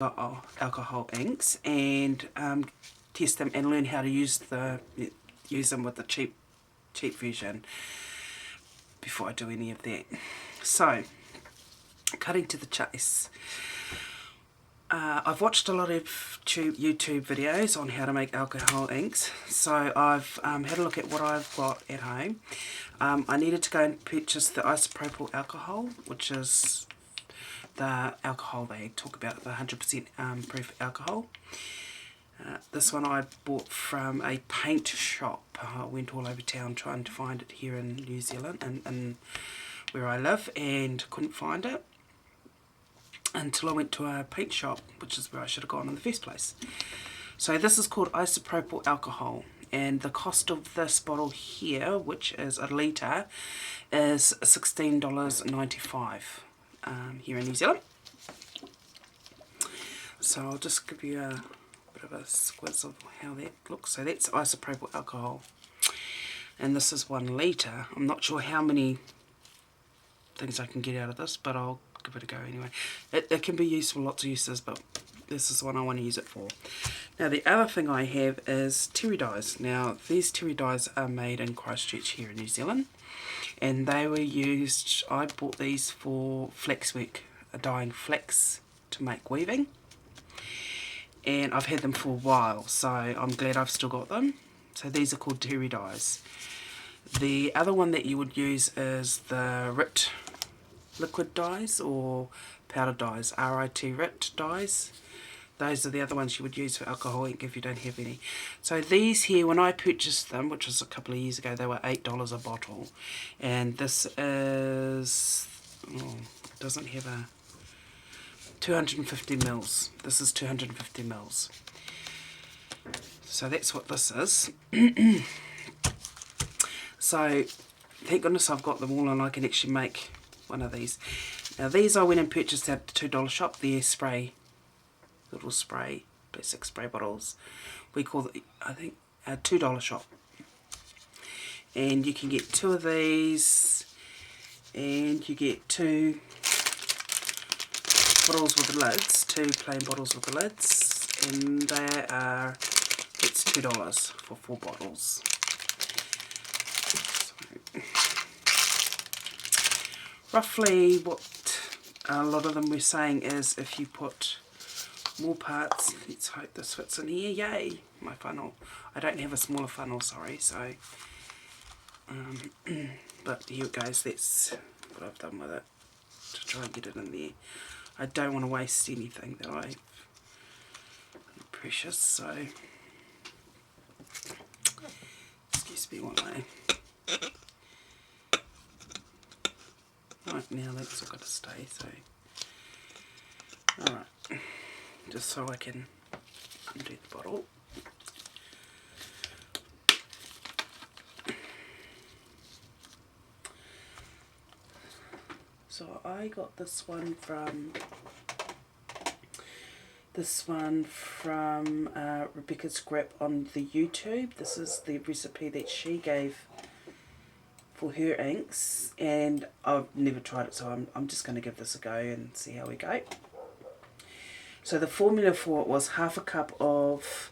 alcohol inks and test them and learn how to use them with the cheap version before I do any of that. So, cutting to the chase. I've watched a lot of YouTube videos on how to make alcohol inks, so I've had a look at what I've got at home. I needed to go and purchase the isopropyl alcohol, which is the alcohol they talk about, the 100% proof alcohol. This one I bought from a paint shop. I went all over town trying to find it here in New Zealand and where I live, and couldn't find it until I went to a paint shop, which is where I should have gone in the first place. So this is called isopropyl alcohol, and the cost of this bottle here, which is a litre, is $16.95 here in New Zealand. So I'll just give you a bit of a squiz of how that looks. So that's isopropyl alcohol, and this is 1 litre. I'm not sure how many things I can get out of this, but I'll give it a go anyway. It can be used for lots of uses, but this is the one I want to use it for. Now the other thing I have is terry dyes. Now these terry dyes are made in Christchurch here in New Zealand, and they were used, I bought these for flax work, dyeing flax to make weaving, and I've had them for a while, so I'm glad I've still got them. So these are called terry dyes. The other one that you would use is the RIT liquid dyes or powder dyes, RIT RIT dyes. Those are the other ones you would use for alcohol ink if you don't have any. So these here, when I purchased them, which was a couple of years ago, they were $8 a bottle. And this is, doesn't have a 250 mils. This is 250 mils. So that's what this is. So thank goodness I've got them all, and I can actually make one of these. Now these I went and purchased at the $2 shop, the spray, little spray, basic spray bottles. We call it, I think, a $2 shop. And you can get 2 of these, and you get 2 bottles with the lids, 2 plain bottles with the lids, and they are, it's $2 for 4 bottles. Roughly what a lot of them were saying is if you put more parts, let's hope this fits in here, yay, my funnel. I don't have a smaller funnel, sorry, so, but here it goes, that's what I've done with it, to try and get it in there. I don't want to waste anything that I've precious, so, excuse me while I... Right, now that's all got to stay, so, alright, just so I can undo the bottle. So I got this one from Rebecca's Scrap on the YouTube. This is the recipe that she gave for her inks, and I've never tried it, so I'm just going to give this a go and see how we go. So the formula for it was half a cup of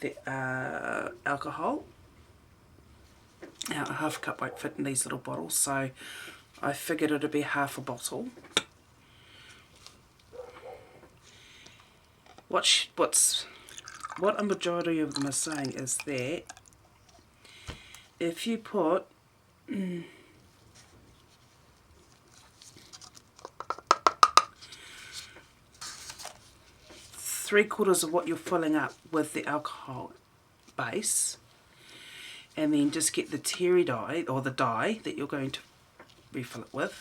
the alcohol. Now half a cup won't fit in these little bottles, so I figured it would be half a bottle. What a majority of them are saying is that if you put 3/4 of what you're filling up with the alcohol base, and then just get the terry dye, or the dye that you're going to refill it with.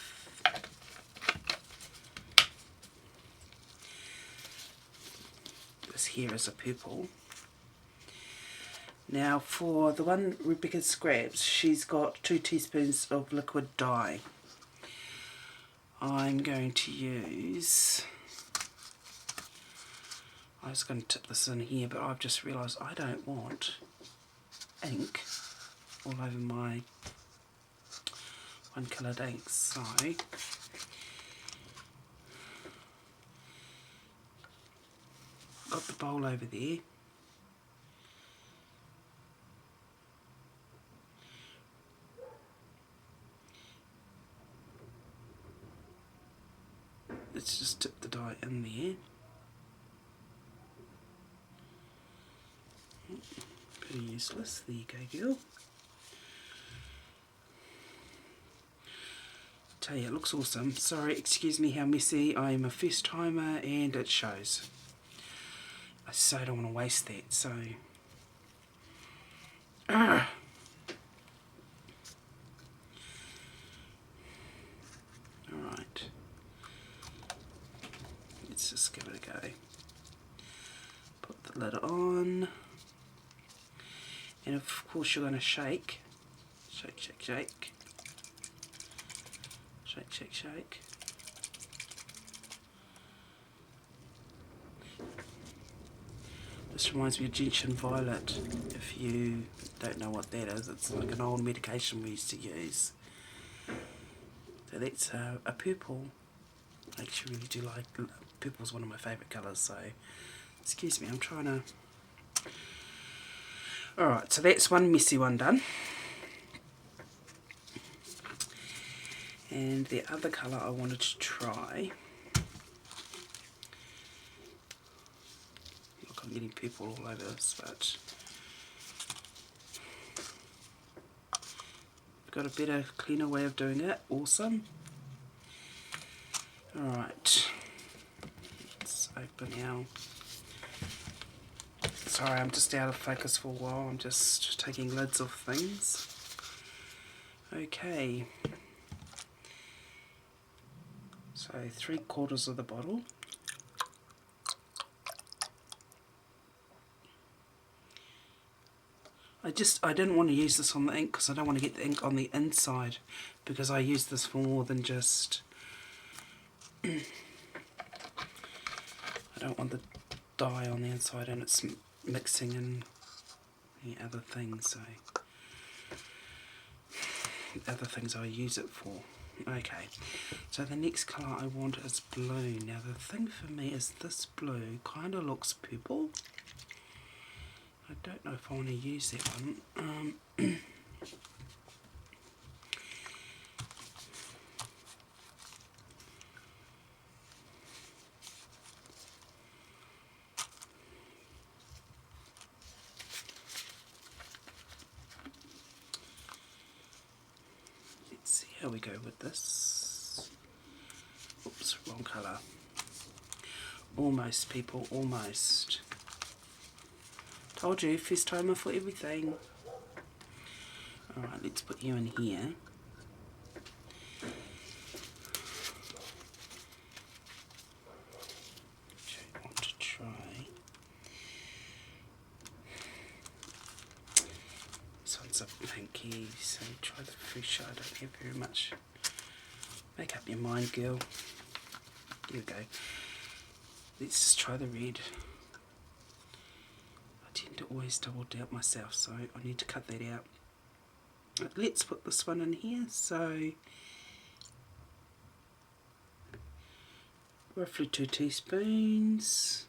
This here is a purple. Now for the one Rebecca Scraps, she's got 2 teaspoons of liquid dye. I'm going to use, I was going to tip this in here, but I've just realised I don't want ink all over my one coloured inks, so got the bowl over there. Let's just dip the dye in there. Pretty useless. There you go, girl. Tell you, it looks awesome. Sorry, excuse me how messy. I am a first timer and it shows. I so don't want to waste that, so... Alright. Let's just give it a go. Put the lid on. And of course you're going to shake. Shake, shake, shake. Shake, shake, shake. This reminds me of gentian violet. If you don't know what that is, it's like an old medication we used to use. So that's a purple. I actually really do like purple's one of my favourite colours. So excuse me, I'm trying to. Alright, so that's one messy one done. And the other colour I wanted to try. Look, I'm getting purple all over this, but I've got a better, cleaner way of doing it. Awesome. Alright, let's open our... Sorry, I'm just out of focus for a while. I'm just taking lids off things. Okay. So 3/4 of the bottle. I didn't want to use this on the ink because I don't want to get the ink on the inside, because I use this for more than just... I don't want the dye on the inside and it's mixing in the other things, so the other things I use it for. Okay, so the next colour I want is blue. Now the thing for me is this blue kind of looks purple. I don't know if I want to use that one. Let's see how we go with this. Oops, wrong colour. Almost, people, almost. Told you, first timer for everything. Alright, let's put you in here. Okay, I want to try. This one's a pinky, so try the fresh. I don't have very much. Make up your mind, girl. Here we go. Let's just try the red. I tend to always double doubt myself, so I need to cut that out. Let's put this one in here. So roughly 2 teaspoons.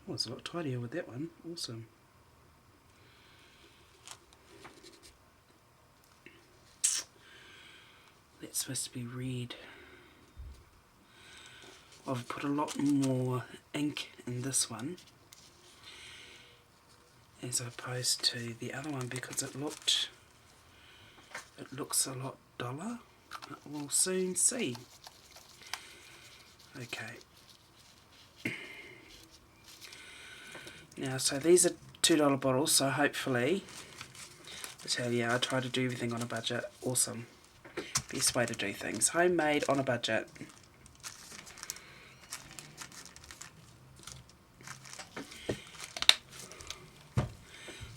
Oh, it's a lot tidier with that one. Awesome. That's supposed to be red. I've put a lot more ink in this one as opposed to the other one because it looks a lot duller. We'll soon see. Okay. Now, so these are $2 bottles, so hopefully, I tell you, I try to do everything on a budget. Awesome. Best way to do things. Homemade on a budget.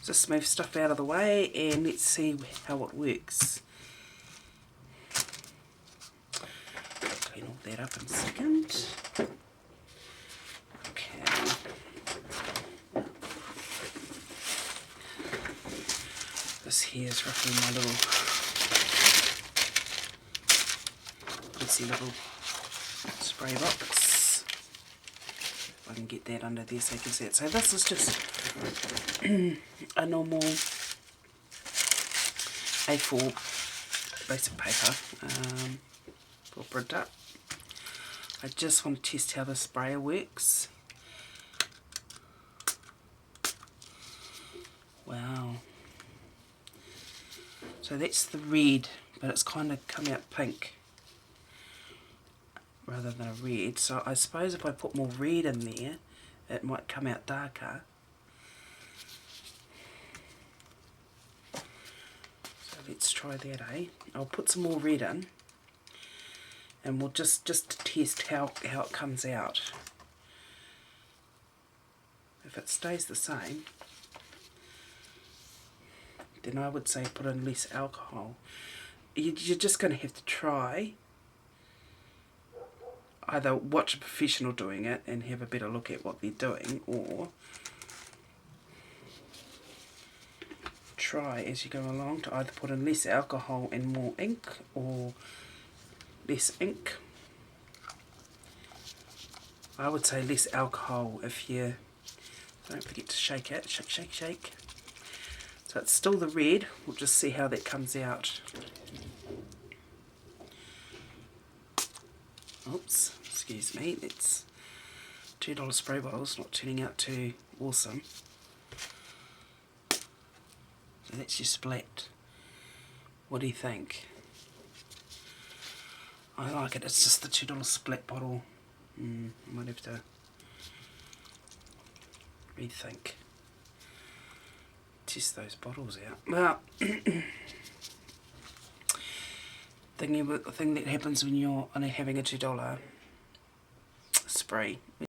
Just move stuff out of the way and let's see how it works. Clean all that up in a second. Okay. This here is roughly my little fancy little spray box. I can get that under there so you can see it. So this is just a normal A4 basic paper for print up. I just want to test how the sprayer works. Wow. So that's the red, but it's kind of come out pink rather than a red. So I suppose if I put more red in there, it might come out darker. So let's try that, eh? I'll put some more red in, and we'll just test how it comes out. If it stays the same, then I would say put in less alcohol. You're just going to have to try. Either watch a professional doing it and have a better look at what they're doing, or try as you go along to either put in less alcohol and more ink, or less ink. I would say less alcohol if you don't forget to shake it. Shake, shake, shake. So it's still the red. We'll just see how that comes out. Oops, excuse me. That's $2 spray bottles not turning out too awesome. So that's your splat. What do you think? I like it. It's just the $2 splat bottle. I might have to rethink. Test those bottles out. Well, thing that happens when you're only having a $2 spray.